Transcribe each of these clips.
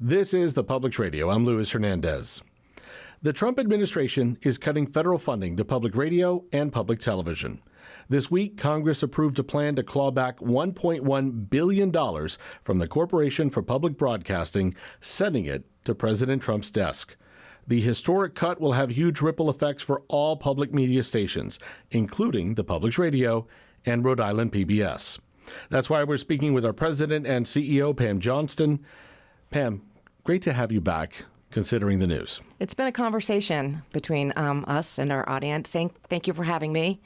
This is the Public Radio. I'm Luis Hernandez. The Trump administration is cutting federal funding to public radio and public television. This week, Congress approved a plan to claw back $1.1 billion from the Corporation for Public Broadcasting, sending it to President Trump's desk. The historic cut will have huge ripple effects for all public media stations, including the Public Radio and Rhode Island PBS. That's why we're speaking with our president and CEO, Pam Johnston. Pam, great to have you back, considering the news. It's been a conversation between us and our audience saying thank you for having me.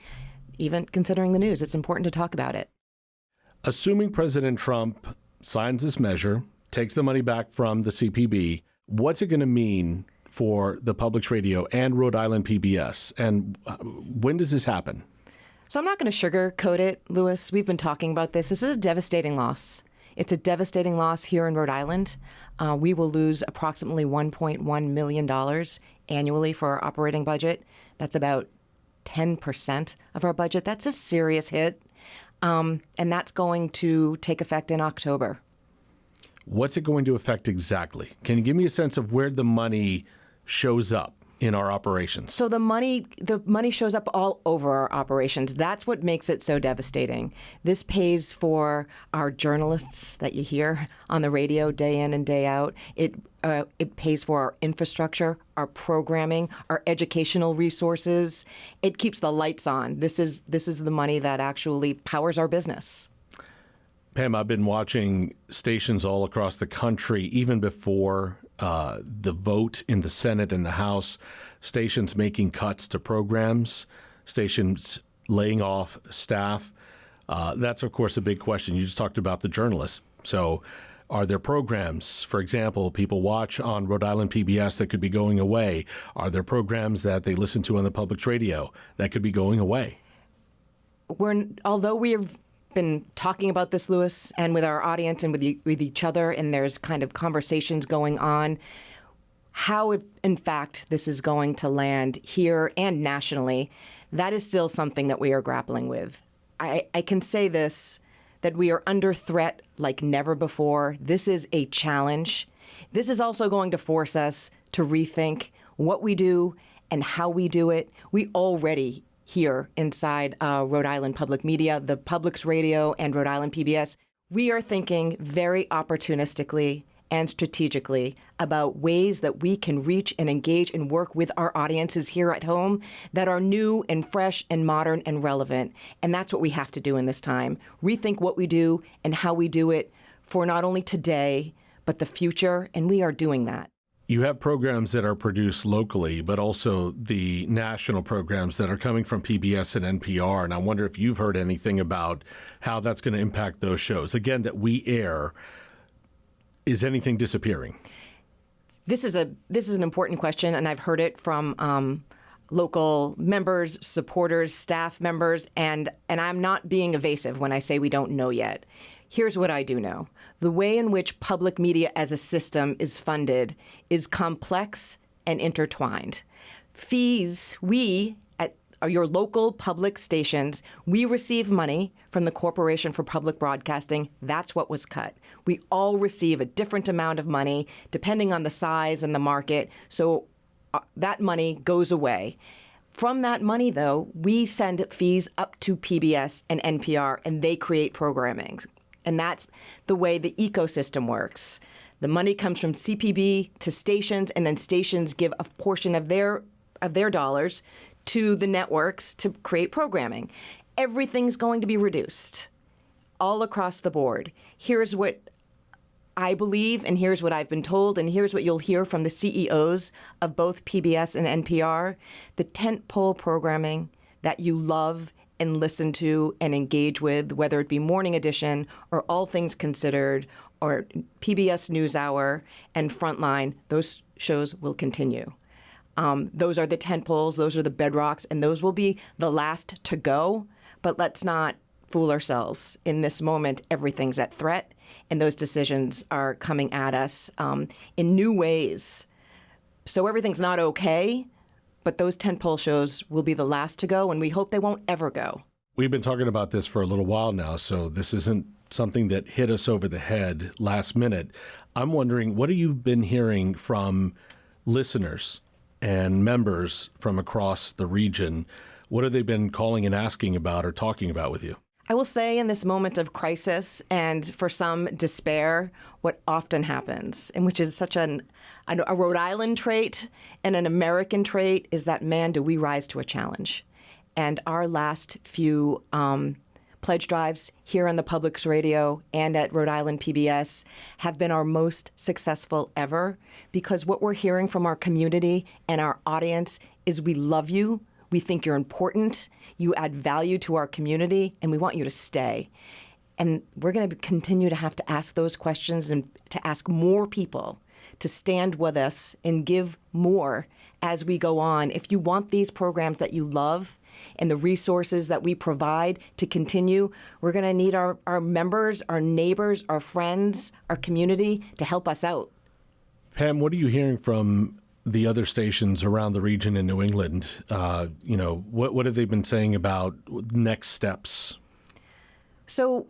Even considering the news, it's important to talk about it. Assuming President Trump signs this measure, takes the money back from the CPB, what's it going to mean for the Public Radio and Rhode Island PBS? And when does this happen? So I'm not going to sugarcoat it, Louis. We've been talking about this. This is a devastating loss. It's a devastating loss here in Rhode Island. We will lose approximately $1.1 million annually for our operating budget. That's about 10% of our budget. That's a serious hit. And that's going to take effect in October. What's it going to affect exactly? Can you give me a sense of where the money shows up in our operations? So the money shows up all over our operations. That's what makes it so devastating. This pays for our journalists that you hear on the radio day in and day out. It pays for our infrastructure, our programming, our educational resources. It keeps the lights on. This is the money that actually powers our business. Pam, I've been watching stations all across the country, even before the vote in the Senate and the House, stations making cuts to programs, stations laying off staff. That's, of course, a big question. You just talked about the journalists. So are there programs, for example, people watch on Rhode Island PBS that could be going away? Are there programs that they listen to on the public radio that could be going away? Although we have been talking about this, Louis, and with our audience and with each other, and there's kind of conversations going on, how, in fact, this is going to land here and nationally, that is still something that we are grappling with. I can say this, that we are under threat like never before. This is a challenge. This is also going to force us to rethink what we do and how we do it. We already here inside Rhode Island Public Media, the Public's Radio and Rhode Island PBS, we are thinking very opportunistically and strategically about ways that we can reach and engage and work with our audiences here at home that are new and fresh and modern and relevant. And that's what we have to do in this time. Rethink what we do and how we do it for not only today, but the future. And we are doing that. You have programs that are produced locally, but also the national programs that are coming from PBS and NPR. And I wonder if you've heard anything about how that's going to impact those shows, again, that we air. Is anything disappearing? This is an important question, and I've heard it from local members, supporters, staff members, and I'm not being evasive when I say we don't know yet. Here's what I do know. The way in which public media as a system is funded is complex and intertwined. Fees, we at your local public stations, we receive money from the Corporation for Public Broadcasting. That's what was cut. We all receive a different amount of money depending on the size and the market. So that money goes away. From that money, though, we send fees up to PBS and NPR, and they create programming. And that's the way the ecosystem works. The money comes from CPB to stations, and then stations give a portion of their dollars to the networks to create programming. Everything's going to be reduced all across the board. Here's what I believe, and here's what I've been told, and here's what you'll hear from the CEOs of both PBS and NPR. The tentpole programming that you love and listen to and engage with, whether it be Morning Edition or All Things Considered or PBS NewsHour and Frontline, those shows will continue. Those are the tentpoles, those are the bedrocks, and those will be the last to go. But let's not fool ourselves. In this moment, everything's at threat, and those decisions are coming at us in new ways. So everything's not okay, but those tentpole shows will be the last to go, and we hope they won't ever go. We've been talking about this for a little while now, so this isn't something that hit us over the head last minute. I'm wondering, what have you been hearing from listeners and members from across the region? What have they been calling and asking about or talking about with you? I will say in this moment of crisis and for some despair, what often happens, and which is such a Rhode Island trait and an American trait, is that, man, do we rise to a challenge. And our last few pledge drives here on the public radio and at Rhode Island PBS have been our most successful ever, because what we're hearing from our community and our audience is, we love you. We think you're important, you add value to our community, and we want you to stay. And we're going to continue to have to ask those questions and to ask more people to stand with us and give more as we go on. If you want these programs that you love and the resources that we provide to continue, we're going to need our members, our neighbors, our friends, our community to help us out. Pam, what are you hearing from the other stations around the region in New England? What have they been saying about next steps? So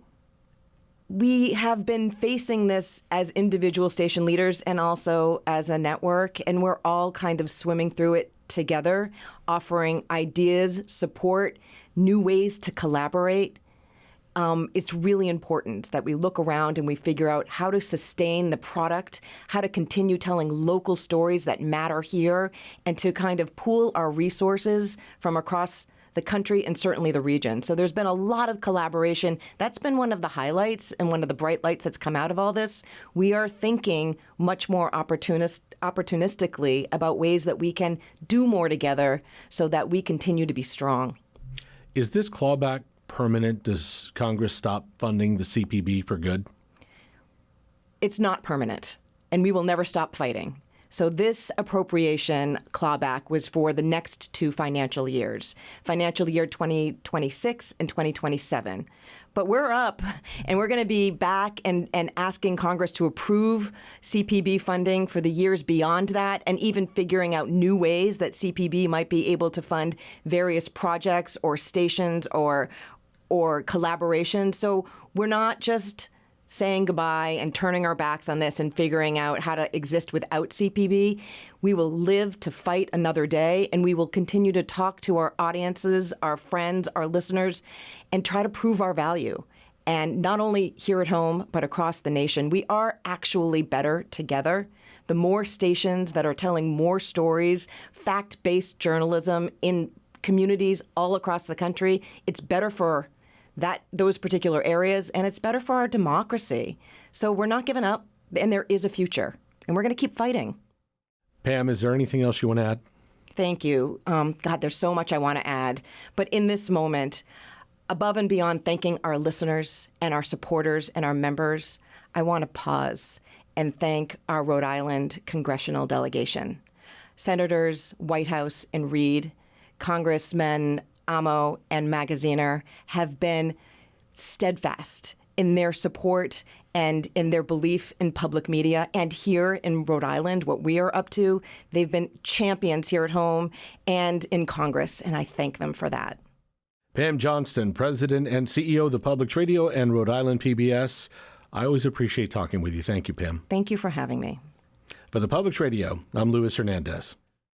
we have been facing this as individual station leaders and also as a network, and we're all kind of swimming through it together, offering ideas, support, new ways to collaborate. It's really important that we look around and we figure out how to sustain the product, how to continue telling local stories that matter here, and to kind of pool our resources from across the country and certainly the region. So there's been a lot of collaboration. That's been one of the highlights and one of the bright lights that's come out of all this. We are thinking much more opportunistically about ways that we can do more together so that we continue to be strong. Is this clawback permanent? Does Congress stop funding the CPB for good? It's not permanent, and we will never stop fighting. So this appropriation clawback was for the next 2 financial years, financial year 2026 and 2027. But we're up, and we're going to be back and asking Congress to approve CPB funding for the years beyond that, and even figuring out new ways that CPB might be able to fund various projects or stations or collaboration. So we're not just saying goodbye and turning our backs on this and figuring out how to exist without CPB. We will live to fight another day, and we will continue to talk to our audiences, our friends, our listeners, and try to prove our value. And not only here at home, but across the nation. We are actually better together. The more stations that are telling more stories, fact-based journalism in communities all across the country, it's better for those particular areas, and it's better for our democracy. So we're not giving up, and there is a future, and we're going to keep fighting. Pam, is there anything else you want to add? Thank you. God, there's so much I want to add. But in this moment, above and beyond thanking our listeners and our supporters and our members, I want to pause and thank our Rhode Island Congressional delegation. Senators Whitehouse and Reed, Congressmen Amo and Magaziner have been steadfast in their support and in their belief in public media. And here in Rhode Island, what we are up to, they've been champions here at home and in Congress, and I thank them for that. Pam Johnston, President and CEO of the Public Radio and Rhode Island PBS. I always appreciate talking with you. Thank you, Pam. Thank you for having me. For the Public Radio, I'm Luis Hernandez.